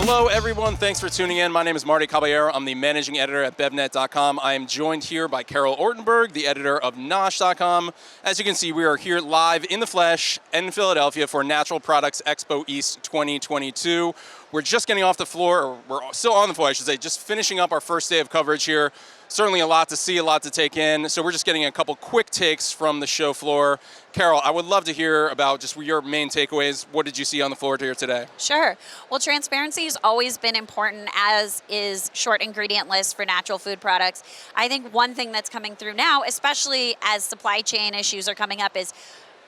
Hello, everyone. Thanks for tuning in. My name is Marty Caballero. I'm the managing editor at BevNET.com. I am joined here by Carol Ortenberg, the editor of NOSH.com. As you can see, we are here live in the flesh in Philadelphia for Natural Products Expo East 2022. We're just getting off the floor, or we're still on the floor, I should say, just finishing up our first day of coverage here. Certainly a lot to see, a lot to take in. So we're just getting a couple quick takes from the show floor. Carol, I would love to hear about just your main takeaways. What did you see on the floor here today? Sure. Well, transparency has always been important, as is short ingredient lists for natural food products. I think one thing that's coming through now, especially as supply chain issues are coming up, is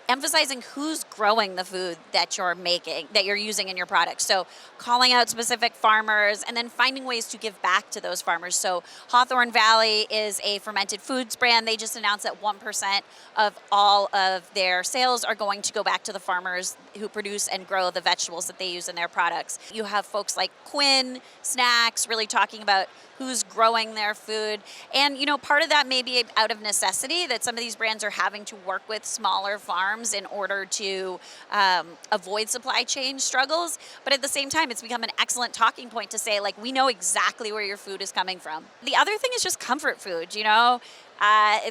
emphasizing who's growing the food that you're making, that you're using in your products. So calling out specific farmers and then finding ways to give back to those farmers. So Hawthorne Valley is a fermented foods brand. They just announced that 1% of all of their sales are going to go back to the farmers who produce and grow the vegetables that they use in their products. You have folks like Quinn Snacks really talking about who's growing their food. And, part of that may be out of necessity, that some of these brands are having to work with smaller farms in order to avoid supply chain struggles. But at the same time, it's become an excellent talking point to say, we know exactly where your food is coming from. The other thing is just comfort food,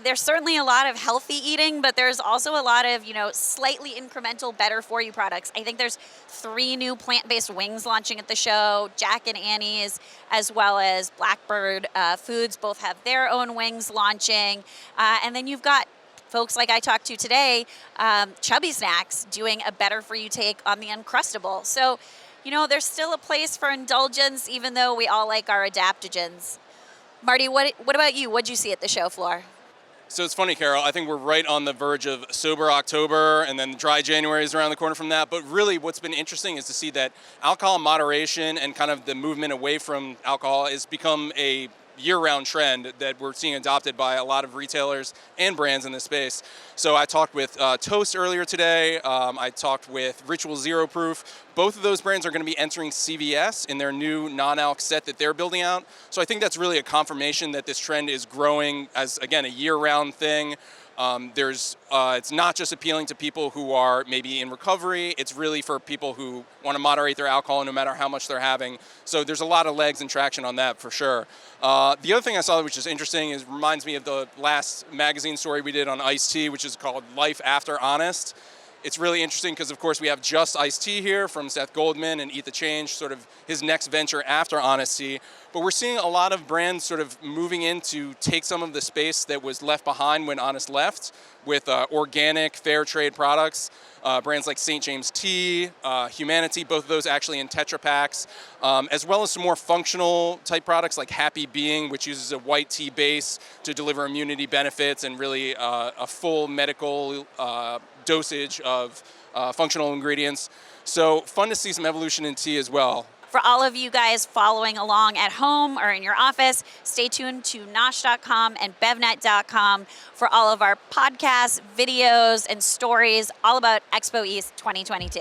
There's certainly a lot of healthy eating, but there's also a lot of, slightly incremental, better for you products. I think there's 3 new plant-based wings launching at the show. Jack and Annie's, as well as Blackbird Foods, both have their own wings launching. And then you've got folks like I talked to today, Chubby Snacks, doing a better for you take on the Uncrustable. So, there's still a place for indulgence, even though we all like our adaptogens. Marty, what about you? What'd you see at the show floor? So it's funny, Carol, I think we're right on the verge of sober October, and then dry January is around the corner from that. But really what's been interesting is to see that alcohol moderation and kind of the movement away from alcohol has become a year-round trend that we're seeing adopted by a lot of retailers and brands in this space. So I talked with Toast earlier today. I talked with Ritual Zero Proof. Both of those brands are going to be entering CVS in their new non-alc set that they're building out. So I think that's really a confirmation that this trend is growing as, again, a year-round thing. It's not just appealing to people who are maybe in recovery. It's really for people who want to moderate their alcohol no matter how much they're having. So there's a lot of legs and traction on that for sure. The other thing I saw, which is interesting, reminds me of the last magazine story we did on iced tea, which is called Life After Honest. It's really interesting because, of course, we have Just Iced Tea here from Seth Goldman and Eat the Change, sort of his next venture after Honest Tea. But we're seeing a lot of brands sort of moving in to take some of the space that was left behind when Honest left with organic, fair trade products. Brands like St. James Tea, Humanity, both of those actually in Tetra Paks, as well as some more functional type products like Happy Being, which uses a white tea base to deliver immunity benefits and really a full medical dosage of functional ingredients. So fun to see some evolution in tea as well. For all of you guys following along at home or in your office, stay tuned to NOSH.com and BevNET.com for all of our podcasts, videos, and stories all about Expo East 2022.